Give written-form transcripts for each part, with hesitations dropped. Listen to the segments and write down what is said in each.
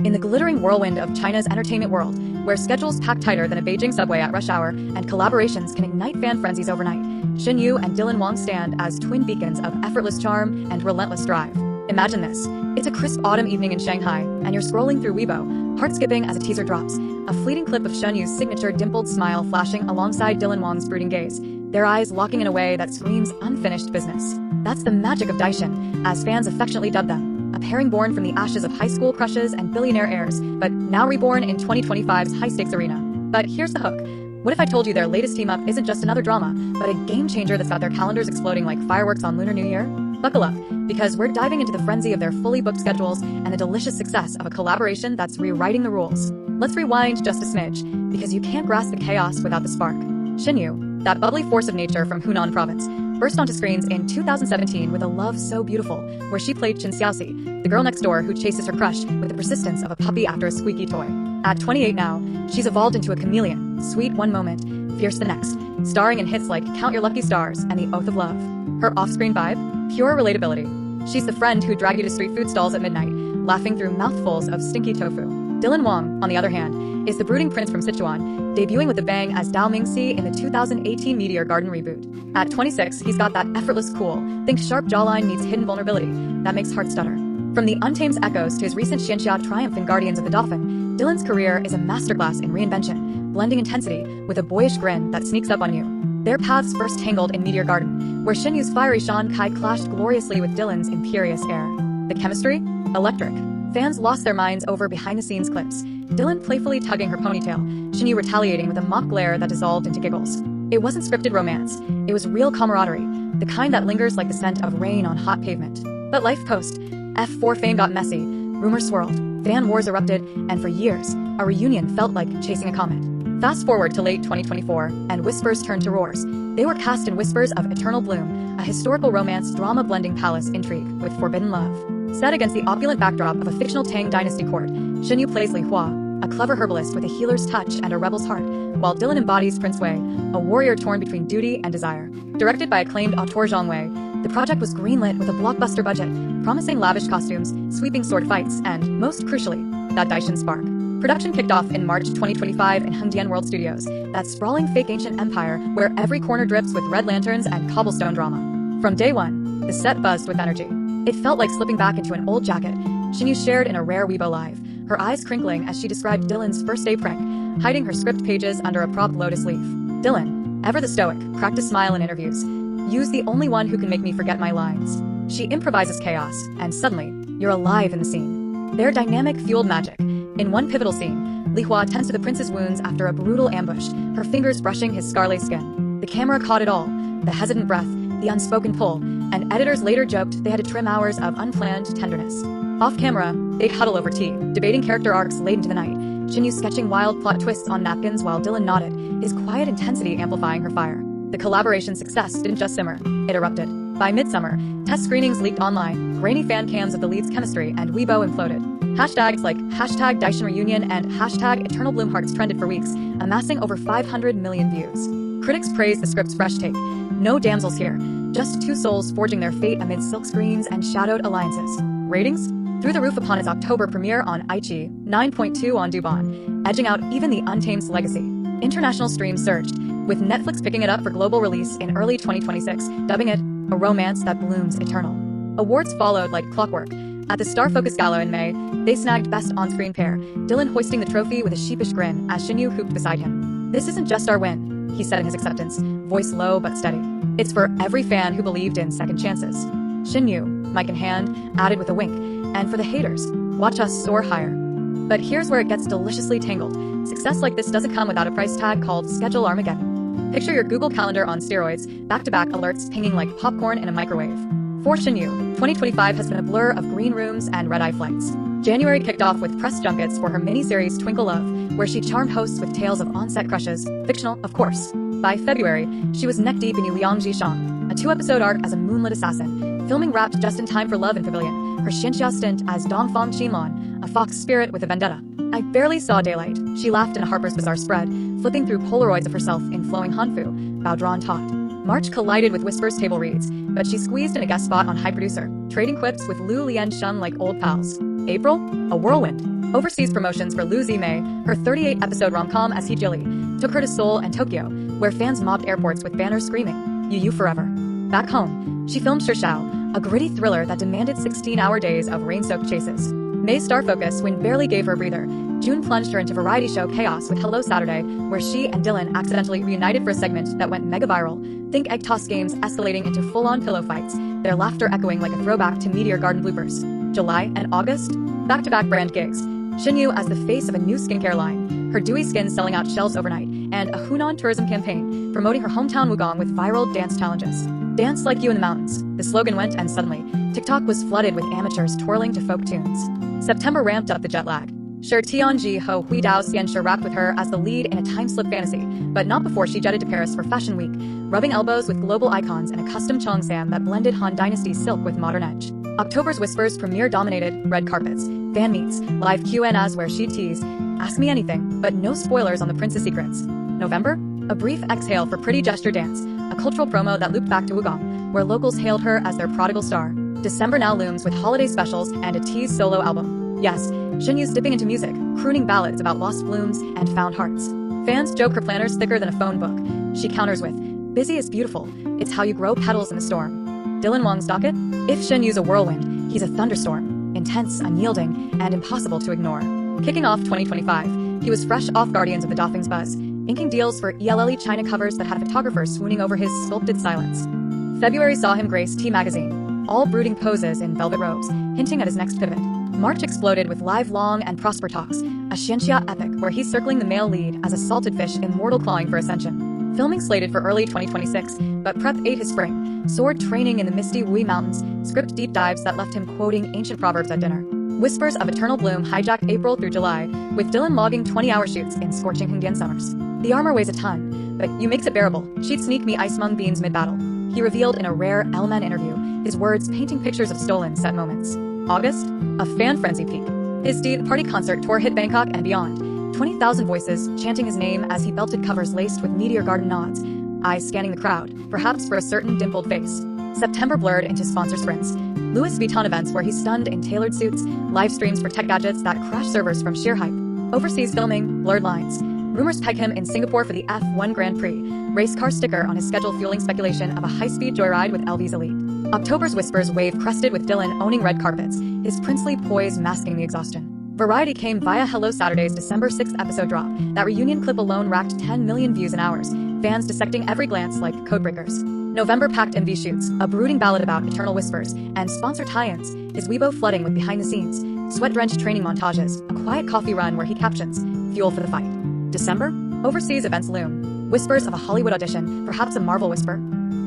In the glittering whirlwind of China's entertainment world, where schedules pack tighter than a Beijing subway at rush hour and collaborations can ignite fan frenzies overnight, Shen and Dylan Wang stand as twin beacons of effortless charm and relentless drive. Imagine this. It's a crisp autumn evening in Shanghai, and you're scrolling through Weibo, heart skipping as a teaser drops, a fleeting clip of Shen Yu's signature dimpled smile flashing alongside Dylan Wang's brooding gaze, their eyes locking in a way that screams unfinished business. That's the magic of Daishin, as fans affectionately dub them. A pairing born from the ashes of high school crushes and billionaire heirs, but now reborn in 2025's high-stakes arena. But here's the hook. What if I told you their latest team-up isn't just another drama, but a game-changer that's got their calendars exploding like fireworks on Lunar New Year? Buckle up, because we're diving into the frenzy of their fully booked schedules and the delicious success of a collaboration that's rewriting the rules. Let's rewind just a smidge, because you can't grasp the chaos without the spark. Shen Yu, that bubbly force of nature from Hunan province, burst onto screens in 2017 with A Love So Beautiful, where she played Chen Xiaoxi, the girl next door who chases her crush with the persistence of a puppy after a squeaky toy. At 28 now, she's evolved into a chameleon, sweet one moment, fierce the next, starring in hits like Count Your Lucky Stars and The Oath of Love. Her off-screen vibe? Pure relatability. She's the friend who dragged you to street food stalls at midnight, laughing through mouthfuls of stinky tofu. Dylan Wang, on the other hand, is the brooding prince from Sichuan, debuting with a bang as Dao Mingxi in the 2018 Meteor Garden reboot. At 26, he's got that effortless cool, think sharp jawline meets hidden vulnerability, that makes hearts stutter. From the untamed echoes to his recent Xianxia triumph in Guardians of the Dauphin, Dylan's career is a masterclass in reinvention, blending intensity with a boyish grin that sneaks up on you. Their paths first tangled in Meteor Garden, where Shen Yu's fiery Shan Kai clashed gloriously with Dylan's imperious air. The chemistry? Electric. Fans lost their minds over behind-the-scenes clips, Dylan playfully tugging her ponytail, Shen Yu retaliating with a mock glare that dissolved into giggles. It wasn't scripted romance, it was real camaraderie, the kind that lingers like the scent of rain on hot pavement. But life post, F4 fame got messy, rumors swirled, fan wars erupted, and for years, a reunion felt like chasing a comet. Fast forward to late 2024, and whispers turned to roars. They were cast in Whispers of Eternal Bloom, a historical romance drama blending palace intrigue with forbidden love. Set against the opulent backdrop of a fictional Tang dynasty court, Shen Yu plays Li Hua, a clever herbalist with a healer's touch and a rebel's heart, while Dylan embodies Prince Wei, a warrior torn between duty and desire. Directed by acclaimed auteur Zhang Wei, the project was greenlit with a blockbuster budget, promising lavish costumes, sweeping sword fights, and, most crucially, that Daishin spark. Production kicked off in March 2025 in Hengdian World Studios, that sprawling fake ancient empire where every corner drips with red lanterns and cobblestone drama. From day one, the set buzzed with energy. It felt like slipping back into an old jacket, Shen Yu shared in a rare Weibo live, her eyes crinkling as she described Dylan's first day prank, hiding her script pages under a propped lotus leaf. Dylan, ever the stoic, cracked a smile in interviews. Yu's the only one who can make me forget my lines. She improvises chaos, and suddenly, you're alive in the scene. Their dynamic fueled magic. In one pivotal scene, Li Hua tends to the prince's wounds after a brutal ambush, her fingers brushing his scarlet skin. The camera caught it all, the hesitant breath, the unspoken pull, and editors later joked they had to trim hours of unplanned tenderness. Off-camera, they'd huddle over tea, debating character arcs late into the night, Shen Yu sketching wild plot twists on napkins while Dylan nodded, his quiet intensity amplifying her fire. The collaboration's success didn't just simmer, it erupted. By midsummer, test screenings leaked online, grainy fan cams of the lead's chemistry, and Weibo imploded. Hashtags like hashtag Daishin Reunion and hashtag Eternal Bloom Hearts trended for weeks, amassing over 500 million views. Critics praised the script's fresh take. No damsels here, just two souls forging their fate amid silk screens and shadowed alliances. Ratings? Through the roof upon its October premiere on iQIYI, 9.2 on Douban, edging out even the Untamed's legacy. International streams surged, with Netflix picking it up for global release in early 2026, dubbing it a romance that blooms eternal. Awards followed like clockwork. At the Star Focus Gala in May, they snagged Best On-Screen Pair, Dylan hoisting the trophy with a sheepish grin as Shen Yu hooped beside him. "This isn't just our win," he said in his acceptance, voice low but steady. "It's for every fan who believed in second chances." Shen Yu, mic in hand, added with a wink, "And for the haters, watch us soar higher." But here's where it gets deliciously tangled. Success like this doesn't come without a price tag called Schedule Armageddon. Picture your Google Calendar on steroids, back-to-back alerts pinging like popcorn in a microwave. For Shen Yu, 2025 has been a blur of green rooms and red-eye flights. January kicked off with press junkets for her miniseries Twinkle Love, where she charmed hosts with tales of on-set crushes, fictional, of course. By February, she was neck-deep in Yu Liang Zhishan, a 2-episode arc as a moonlit assassin, filming wrapped just in time for Love in Pavilion, her Xianxia stint as Dongfang Qinlan, a fox spirit with a vendetta. "I barely saw daylight," she laughed in a Harper's Bazaar spread, flipping through Polaroids of herself in flowing Hanfu, Bao Drawn taut. March collided with Whispers table reads, but she squeezed in a guest spot on High Producer, trading quips with Lu Lian Shun like old pals. April? A whirlwind. Overseas promotions for Lu Zimei, her 38-episode rom-com as Hijili, took her to Seoul and Tokyo, where fans mobbed airports with banners screaming, "Yu forever." Back home, she filmed Shao, a gritty thriller that demanded 16-hour days of rain-soaked chases. May's star focus when barely gave her a breather. June plunged her into variety show chaos with Hello Saturday, where she and Dylan accidentally reunited for a segment that went mega viral. Think egg toss games escalating into full-on pillow fights, their laughter echoing like a throwback to Meteor Garden bloopers. July and August, back-to-back brand gigs. Shen Yu as the face of a new skincare line, her dewy skin selling out shelves overnight, and a Hunan tourism campaign promoting her hometown Wugong with viral dance challenges. Dance like you in the mountains, the slogan went, and suddenly, TikTok was flooded with amateurs twirling to folk tunes. September ramped up the jet lag. Sure, Tianji Ho Hui Dao Xianxia rapped with her as the lead in a time-slip fantasy, but not before she jetted to Paris for Fashion Week, rubbing elbows with global icons in a custom cheongsam that blended Han Dynasty silk with modern edge. October's Whispers premiere dominated red carpets, fan meets, live Q&As where she teased, "Ask me anything, but no spoilers on the prince's secrets." November, a brief exhale for Pretty Gesture Dance, a cultural promo that looped back to Wugong, where locals hailed her as their prodigal star. December now looms with holiday specials and a teased solo album. Yes, Shen Yu's dipping into music, crooning ballads about lost blooms and found hearts. Fans joke her planner's thicker than a phone book. She counters with, "Busy is beautiful. It's how you grow petals in the storm." Dylan Wang's docket? If Shen Yu's a whirlwind, he's a thunderstorm. Intense, unyielding, and impossible to ignore. Kicking off 2025, he was fresh off Guardians of the Dolphins buzz, inking deals for ELLE China covers that had photographers swooning over his sculpted silence. February saw him grace T Magazine, all brooding poses in velvet robes, hinting at his next pivot. March exploded with live Long and Prosper Talks, a Xianxia epic where he's circling the male lead as a salted fish immortal clawing for ascension. Filming slated for early 2026, but prep ate his spring, sword training in the misty Wui Mountains, script deep dives that left him quoting ancient proverbs at dinner. Whispers of Eternal Bloom hijacked April through July, with Dylan logging 20-hour shoots in scorching Hengdian summers. The armor weighs a ton, but you makes it bearable. She'd sneak me ice mung beans mid-battle. He revealed in a rare L-Men interview, his words painting pictures of stolen set moments. August, a fan frenzy peak. His The Party concert tour hit Bangkok and beyond. 20,000 voices chanting his name as he belted covers laced with Meteor Garden nods, eyes scanning the crowd, perhaps for a certain dimpled face. September blurred into sponsor sprints. Louis Vuitton events where he stunned in tailored suits, live streams for tech gadgets that crash servers from sheer hype. Overseas filming, blurred lines. Rumors peg him in Singapore for the F1 Grand Prix, race car sticker on his schedule fueling speculation of a high-speed joyride with LV's elite. October's Whispers wave crested with Dylan owning red carpets, his princely poise masking the exhaustion. Variety came via Hello Saturday's December 6th episode drop. That reunion clip alone racked 10 million views in hours, fans dissecting every glance like codebreakers. November packed MV shoots, a brooding ballad about eternal whispers, and sponsor tie-ins, his Weibo flooding with behind-the-scenes, sweat-drenched training montages, a quiet coffee run where he captions, "Fuel for the fight." December? Overseas events loom. Whispers of a Hollywood audition, perhaps a Marvel whisper.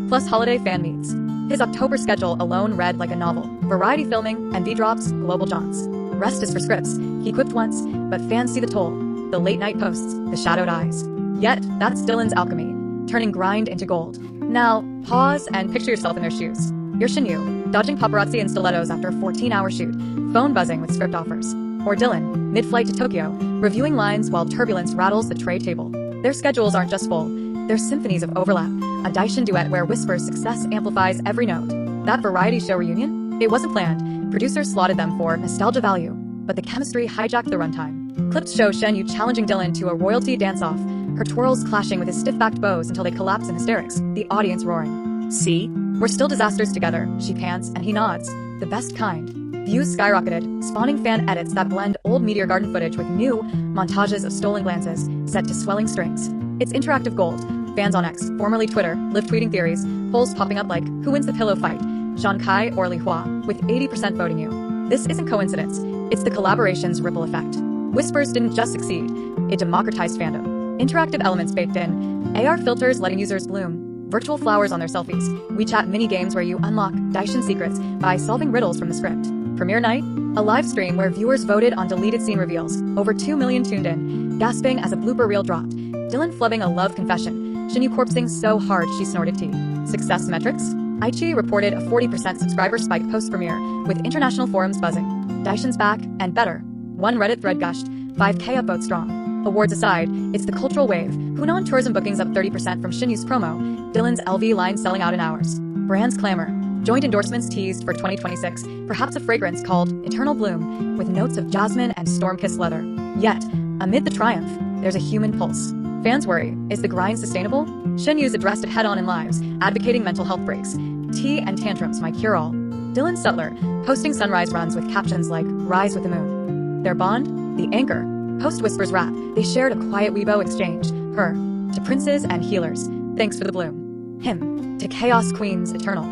Plus holiday fan meets. His October schedule alone read like a novel. Variety filming, MV drops, global jaunts. Rest is for scripts, he quipped once, but fans see the toll. The late-night posts, the shadowed eyes. Yet, that's Dylan's alchemy, turning grind into gold. Now, pause and picture yourself in their shoes. You're Shen Yu, dodging paparazzi and stilettos after a 14-hour shoot, phone buzzing with script offers. Or Dylan, mid-flight to Tokyo, reviewing lines while turbulence rattles the tray table. Their schedules aren't just full, they're symphonies of overlap, a Daishin duet where Whisper's success amplifies every note. That variety show reunion? It wasn't planned. Producers slotted them for nostalgia value, but the chemistry hijacked the runtime. Clips show Shen Yu challenging Dylan to a royalty dance-off, her twirls clashing with his stiff-backed bows until they collapse in hysterics, the audience roaring. "See? We're still disasters together," she pants, and he nods. The best kind. Views skyrocketed, spawning fan edits that blend old Meteor Garden footage with new montages of stolen glances, set to swelling strings. It's interactive gold. Fans on X, formerly Twitter, live tweeting theories, polls popping up like, who wins the pillow fight, Zhang Kai or Li Hua, with 80% voting you. This isn't coincidence, it's the collaboration's ripple effect. Whispers didn't just succeed, it democratized fandom. Interactive elements baked in, AR filters letting users bloom, virtual flowers on their selfies, WeChat mini-games where you unlock Daishin secrets by solving riddles from the script. Premiere night? A live stream where viewers voted on deleted scene reveals, over 2 million tuned in, gasping as a blooper reel dropped. Dylan flubbing a love confession, Shen Yu corpsing so hard she snorted tea. Success metrics? Aichi reported a 40% subscriber spike post-premiere, with international forums buzzing. Daishin's back, and better. One Reddit thread gushed, 5K upvote strong. Awards aside, it's the cultural wave. Hunan tourism bookings up 30% from Shen Yu's promo, Dylan's LV line selling out in hours. Brands clamor. Joint endorsements teased for 2026, perhaps a fragrance called Eternal Bloom, with notes of jasmine and storm-kissed leather. Yet, amid the triumph, there's a human pulse. Fans worry, is the grind sustainable? Shen Yu's addressed it head-on in lives, advocating mental health breaks. Tea and tantrums might cure all. Dylan Sutler, posting sunrise runs with captions like, Rise with the Moon. Their bond? The anchor. Post Whispers rap, they shared a quiet Weibo exchange. Her, to princes and healers, thanks for the bloom. Him, to chaos queens eternal.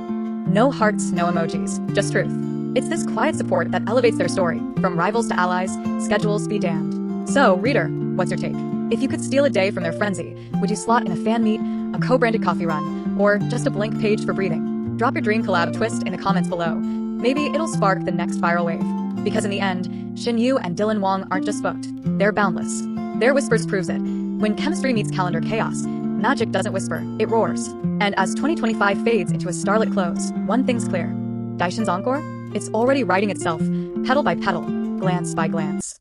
No hearts, no emojis, just truth. It's this quiet support that elevates their story, from rivals to allies, schedules be damned. So, reader, what's your take? If you could steal a day from their frenzy, would you slot in a fan meet, a co-branded coffee run, or just a blank page for breathing? Drop your dream collab twist in the comments below. Maybe it'll spark the next viral wave. Because in the end, Shen Yu and Dylan Wang aren't just booked, they're boundless. Their whispers proves it. When chemistry meets calendar chaos, magic doesn't whisper, it roars. And as 2025 fades into a starlit close, one thing's clear. Daishin's encore? It's already writing itself, petal by petal, glance by glance.